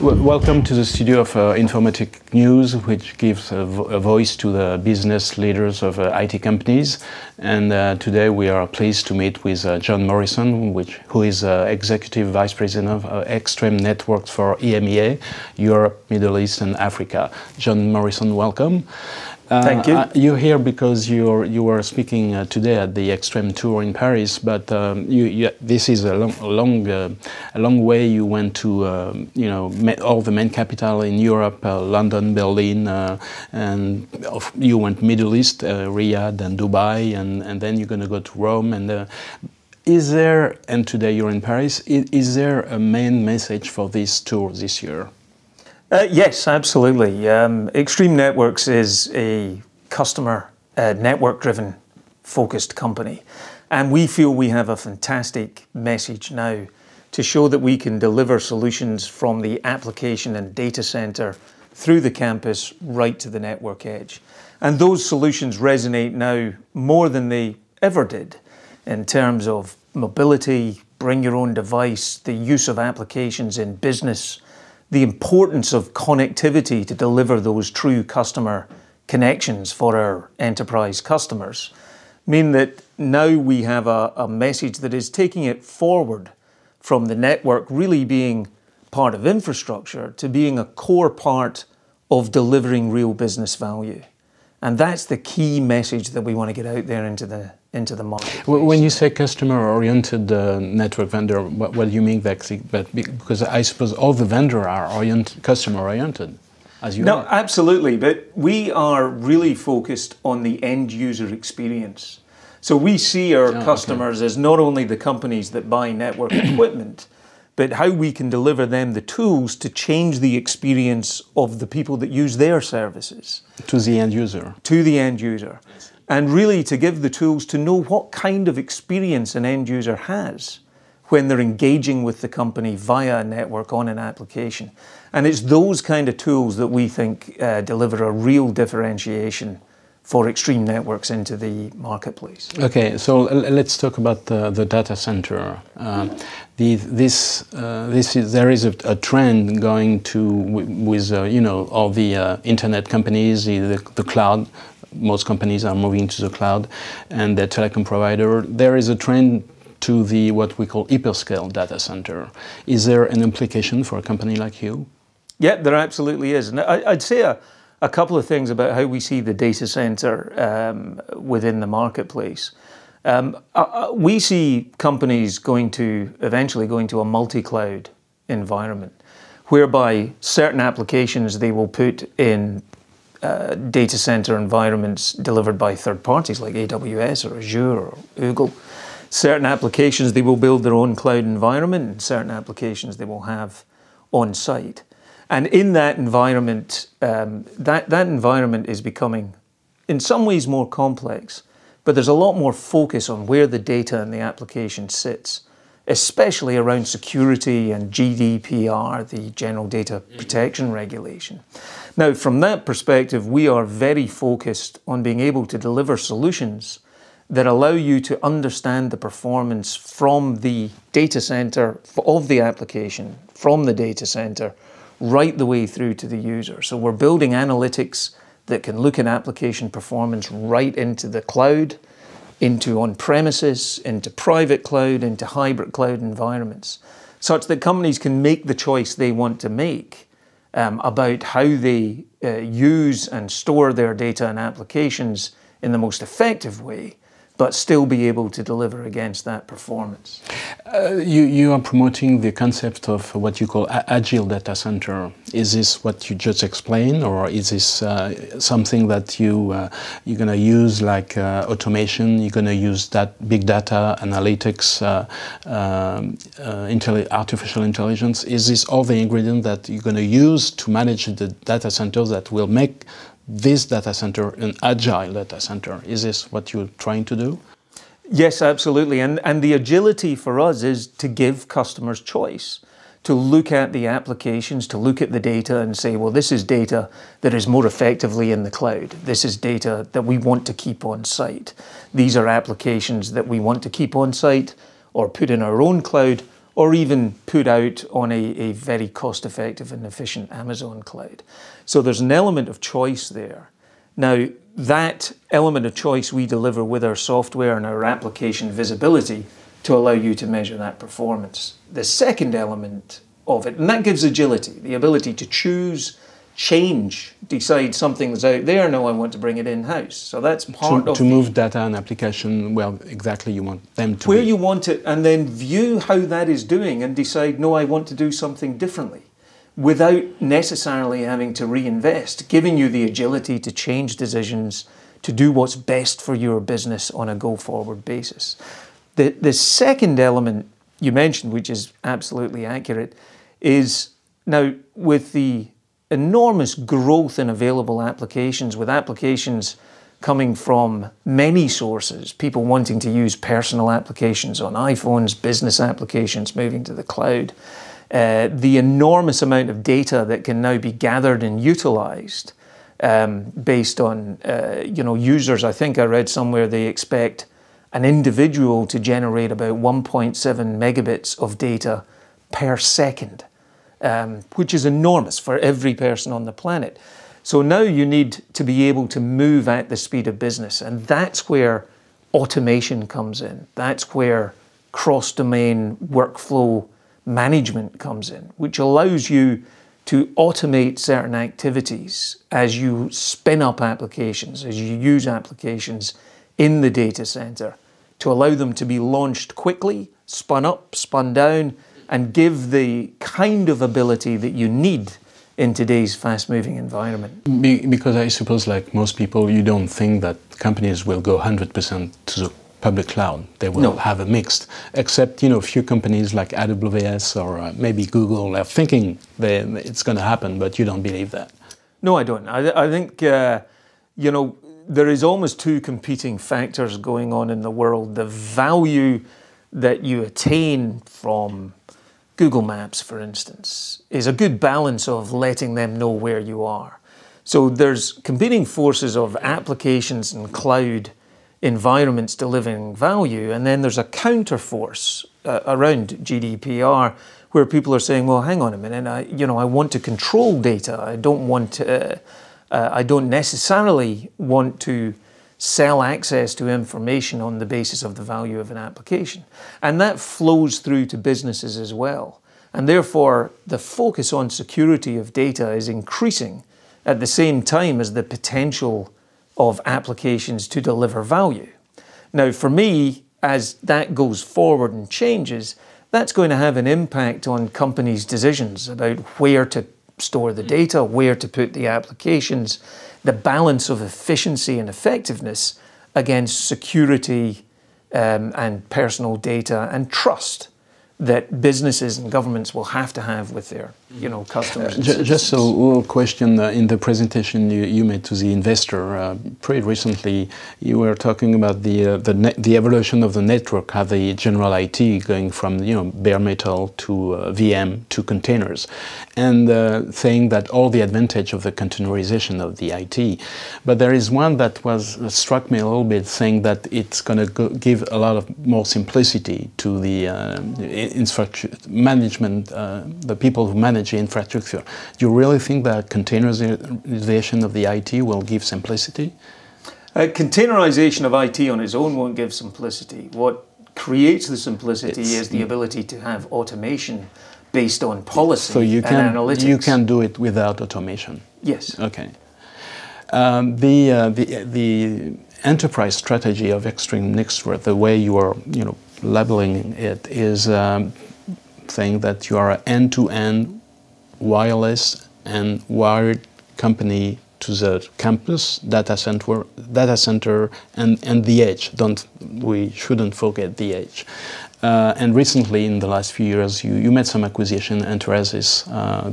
Welcome to the studio of InformatiqueNews, which gives a voice to the business leaders of IT companies. And today we are pleased to meet with John Morrison, who is Executive Vice President of Extreme Networks for EMEA, Europe, Middle East and Africa. John Morrison, welcome. Thank you. You're here because you were speaking today at the Extreme Tour in Paris, but this is a long way. You went to all the main capital in Europe, London, Berlin, and you went Middle East, Riyadh and Dubai, and then you're going to go to Rome. And is there, and today you're in Paris, is there a main message for this tour this year? Yes, absolutely. Extreme Networks is a customer network-driven focused company, and we feel we have a fantastic message now to show that we can deliver solutions from the application and data center through the campus right to the network edge. And those solutions resonate now more than they ever did in terms of mobility, bring your own device, the use of applications in business, the importance of connectivity to deliver those true customer connections for our enterprise customers mean that now we have a message that is taking it forward from the network really being part of infrastructure to being a core part of delivering real business value. And that's the key message that we want to get out there into the market. When you say customer-oriented network vendor, what do you mean exactly? Because I suppose all the vendors are customer-oriented, as you No, absolutely. But we are really focused on the end-user experience. So we see our customers as not only the companies that buy network equipment, but how we can deliver them the tools to change the experience of the people that use their services. To the end user. To the end user. And really to give the tools to know what kind of experience an end user has when they're engaging with the company via a network on an application. And it's those kind of tools that we think deliver a real differentiation for Extreme Networks into the marketplace. Okay, so let's talk about the data center. There is a trend going to with all the internet companies, the cloud. Most companies are moving to the cloud, and the telecom provider. There is a trend to the what we call hyperscale data center. Is there an implication for a company like you? Yeah, there absolutely is. And I'd say a couple of things about how we see the data center within the marketplace. We see companies eventually going to a multi-cloud environment, whereby certain applications they will put in data center environments delivered by third parties like AWS or Azure or Google. Certain applications they will build their own cloud environment, and certain applications they will have on site. And in that environment, that environment is becoming, in some ways, more complex. But there's a lot more focus on where the data and the application sits, especially around security and GDPR, the General Data Protection Regulation. Now, from that perspective, we are very focused on being able to deliver solutions that allow you to understand the performance from the data center of the application, from the data center, right the way through to the user. So we're building analytics that can look at application performance right into the cloud, into on-premises, into private cloud, into hybrid cloud environments, such that companies can make the choice they want to make about how they use and store their data and applications in the most effective way, but still be able to deliver against that performance. You are promoting the concept of what you call agile data center. Is this what you just explained, or is this something that you're going to use like automation? You're going to use that big data analytics, artificial intelligence? Is this all the ingredients that you're going to use to manage the data centers that will make this data center an agile data center? Is this what you're trying to do? Yes, absolutely. And the agility for us is to give customers choice, to look at the applications, to look at the data and say, well, this is data that is more effectively in the cloud. This is data that we want to keep on site. These are applications that we want to keep on site or put in our own cloud or even put out on a very cost-effective and efficient Amazon cloud. So there's an element of choice there. Now, that element of choice we deliver with our software and our application visibility to allow you to measure that performance. The second element of it, and that gives agility, the ability to choose, change, decide something's out there, now I want to bring it in-house. So that's part of to move data and application, well, exactly you want them to where be. you want it, and then view how that is doing and decide, no, I want to do something differently, without necessarily having to reinvest, giving you the agility to change decisions, to do what's best for your business on a go-forward basis. The second element you mentioned, which is absolutely accurate, is now with the enormous growth in available applications, with applications coming from many sources, people wanting to use personal applications on iPhones, business applications moving to the cloud, the enormous amount of data that can now be gathered and utilized based on users. I think I read somewhere they expect an individual to generate about 1.7 megabits of data per second, which is enormous for every person on the planet. So now you need to be able to move at the speed of business, and that's where automation comes in. That's where cross-domain workflow management comes in, which allows you to automate certain activities as you spin up applications, as you use applications in the data center, to allow them to be launched quickly, spun up, spun down, and give the kind of ability that you need in today's fast-moving environment. Because I suppose, like most people, you don't think that companies will go 100% to the public cloud. They will have a mixed, except, a few companies like AWS or maybe Google are thinking it's going to happen, but you don't believe that. No, I don't. I think, there is almost two competing factors going on in the world. The value that you attain from Google Maps, for instance, is a good balance of letting them know where you are. So there's competing forces of applications and cloud environments delivering value, and then there's a counter force around GDPR where people are saying, well, hang on a minute, I want to control data. I don't necessarily want to sell access to information on the basis of the value of an application. And that flows through to businesses as well. And therefore, the focus on security of data is increasing at the same time as the potential of applications to deliver value. Now, for me, as that goes forward and changes, that's going to have an impact on companies' decisions about where to store the data, where to put the applications, the balance of efficiency and effectiveness against security and personal data and trust that businesses and governments will have to have with their customers. Just a little question. In the presentation you made to the investor pretty recently, you were talking about the evolution of the network, how the general IT going from bare metal to VM to containers, and saying that all the advantage of the containerization of the IT. But there is one that struck me a little bit, saying that it's going to give a lot of more simplicity to the infrastructure management, the people who manage the infrastructure. Do you really think that containerization of the IT will give simplicity? Containerization of IT on its own won't give simplicity. What creates the simplicity is the ability to have automation based on policy and analytics. You can do it without automation? Yes. Okay. The enterprise strategy of Extreme Nextware, the way you are labeling it, is saying that you are an end-to-end wireless and wired company to the campus, data center, and the edge. We shouldn't forget the edge. And recently, in the last few years, you made some acquisition, Enteresis,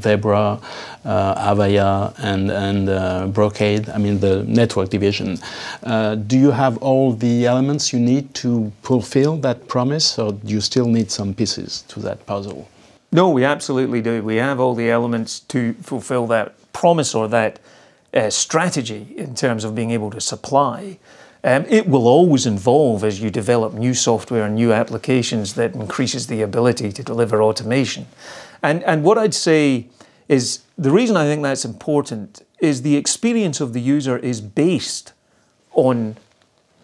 Zebra, Avaya, and Brocade, the network division. Do you have all the elements you need to fulfill that promise, or do you still need some pieces to that puzzle? No, we absolutely do. We have all the elements to fulfill that promise or that strategy in terms of being able to supply. It will always evolve as you develop new software and new applications that increases the ability to deliver automation. And what I'd say is the reason I think that's important is the experience of the user is based on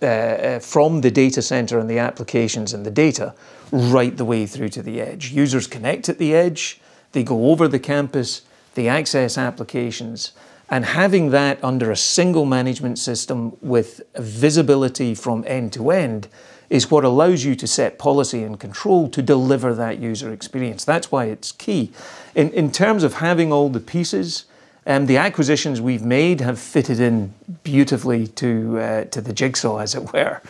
from the data center and the applications and the data right the way through to the edge. Users connect at the edge, they go over the campus, they access applications, and having that under a single management system with visibility from end to end is what allows you to set policy and control to deliver that user experience. That's why it's key. In terms of having all the pieces, the acquisitions we've made have fitted in beautifully to the jigsaw, as it were,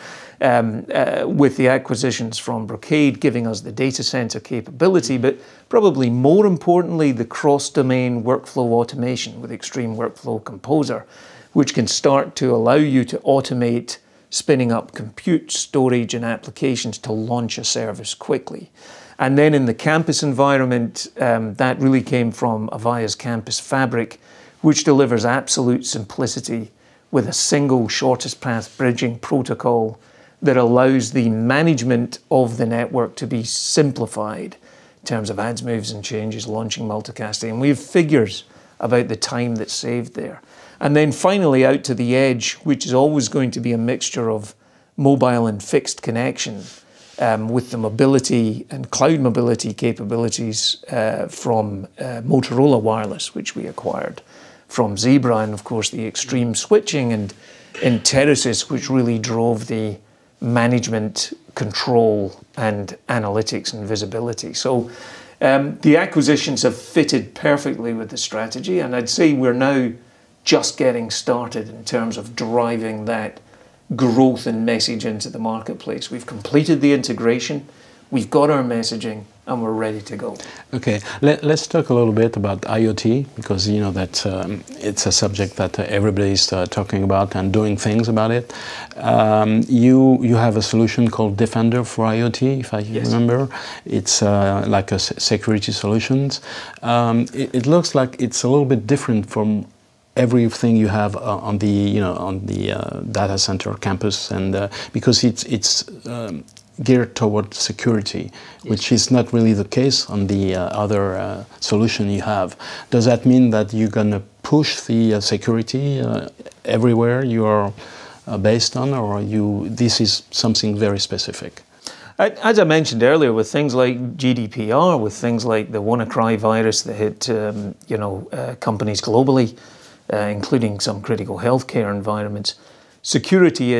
with the acquisitions from Brocade giving us the data center capability, but probably more importantly, the cross-domain workflow automation with Extreme Workflow Composer, which can start to allow you to automate spinning up compute, storage, and applications to launch a service quickly. And then in the campus environment, that really came from Avaya's Campus Fabric, which delivers absolute simplicity with a single shortest path bridging protocol that allows the management of the network to be simplified in terms of adds, moves, and changes, launching multicasting. And we have figures about the time that's saved there. And then finally out to the edge, which is always going to be a mixture of mobile and fixed connection, with the mobility and cloud mobility capabilities from Motorola Wireless, which we acquired from Zebra, and of course the extreme switching and Interisys, which really drove the management, control, and analytics and visibility. So the acquisitions have fitted perfectly with the strategy, and I'd say we're now just getting started in terms of driving that growth and message into the marketplace. We've completed the integration, we've got our messaging, and we're ready to go. Okay, let's talk a little bit about IoT, because you know that it's a subject that everybody's talking about and doing things about it. You have a solution called Defender for IoT, if I remember. It's like a security solutions. It looks like it's a little bit different from everything you have on the data center campus, and because it's geared toward security, which is not really the case on the other solution you have. Does that mean that you're going to push the security everywhere you are based on, or this is something very specific? As I mentioned earlier, with things like GDPR, with things like the WannaCry virus that hit companies globally, including some critical healthcare environments, security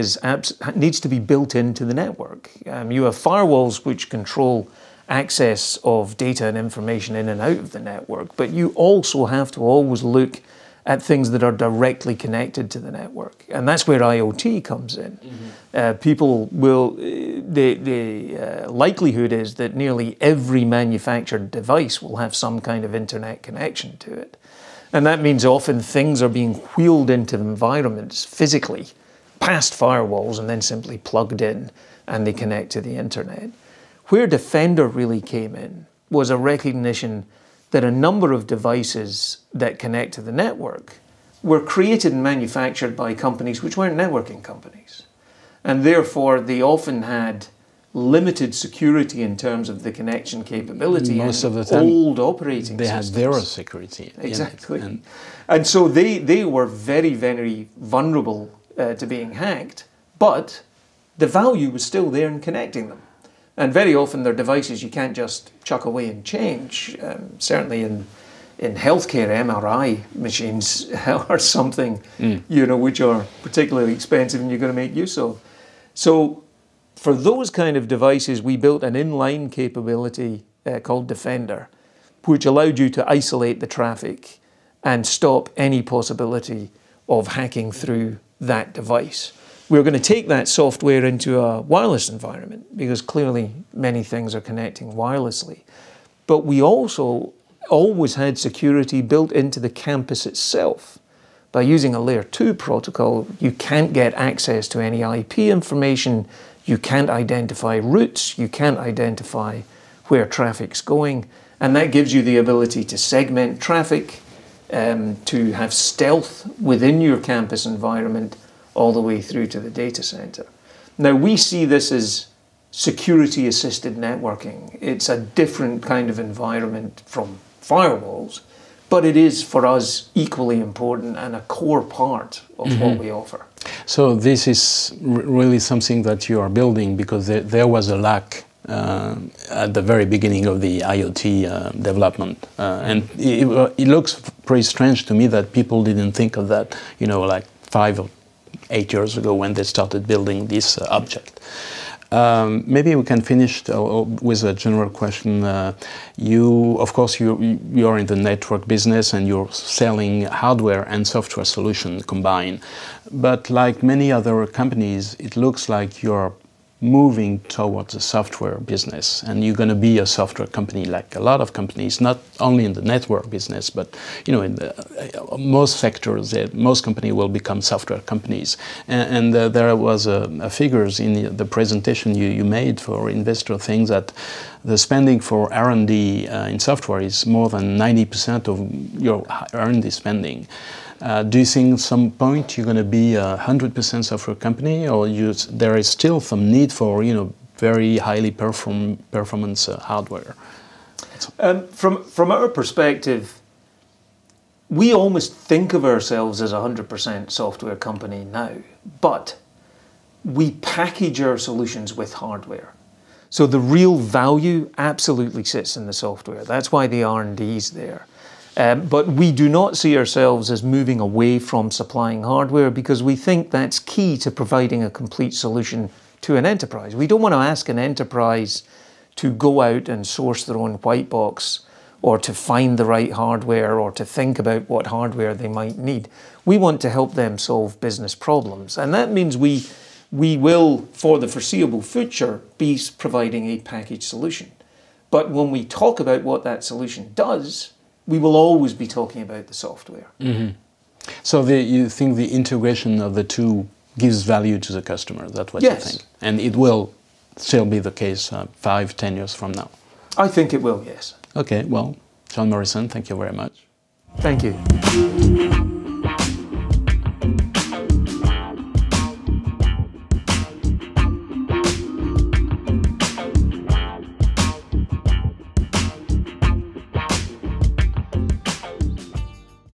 needs to be built into the network. You have firewalls which control access of data and information in and out of the network, but you also have to always look at things that are directly connected to the network. And that's where IoT comes in. Mm-hmm. The likelihood is that nearly every manufactured device will have some kind of internet connection to it. And that means often things are being wheeled into environments physically, past firewalls, and then simply plugged in, and they connect to the internet. Where Defender really came in was a recognition that a number of devices that connect to the network were created and manufactured by companies which weren't networking companies. And therefore, they often had limited security in terms of the connection capability. Most of the time, old operating they systems. had zero security. Exactly. And so they were very, very vulnerable to being hacked, but the value was still there in connecting them. And very often they're devices you can't just chuck away and change. Certainly in healthcare, MRI machines are something which are particularly expensive and you're going to make use of. So for those kind of devices, we built an inline capability called Defender, which allowed you to isolate the traffic and stop any possibility of hacking through that device. We're going to take that software into a wireless environment because clearly many things are connecting wirelessly. But we also always had security built into the campus itself. By using a layer 2 protocol, you can't get access to any IP information, you can't identify routes, you can't identify where traffic's going, and that gives you the ability to segment traffic, to have stealth within your campus environment, all the way through to the data center. Now, we see this as security-assisted networking. It's a different kind of environment from firewalls, but it is for us equally important and a core part of what we offer. So this is really something that you are building because there was a lack at the very beginning of the IoT development. And it looks pretty strange to me that people didn't think of that, you know, like 5 or 8 years ago when they started building this object. Maybe we can finish with a general question. Of course, you are in the network business and you're selling hardware and software solution combined. But like many other companies, it looks like you're moving towards a software business, and you're going to be a software company like a lot of companies, not only in the network business, but you know, in most sectors, most companies will become software companies. And there was figures in the presentation you made for investor things that the spending for R&D in software is more than 90% of your R&D spending. Do you think at some point you're going to be a 100% software company, or there is still some need for, you know, very highly performance hardware? From our perspective, we almost think of ourselves as a 100% software company now, but we package our solutions with hardware. So the real value absolutely sits in the software. That's why the R&D is there. But we do not see ourselves as moving away from supplying hardware because we think that's key to providing a complete solution to an enterprise. We don't want to ask an enterprise to go out and source their own white box or to find the right hardware or to think about what hardware they might need. We want to help them solve business problems. And that means we will, for the foreseeable future, be providing a packaged solution. But when we talk about what that solution does, we will always be talking about the software. So you think the integration of the two gives value to the customer? That's what you think? And it will still be the case 5, 10 years from now? I think it will, yes. Okay, well, John Morrison, thank you very much. Thank you.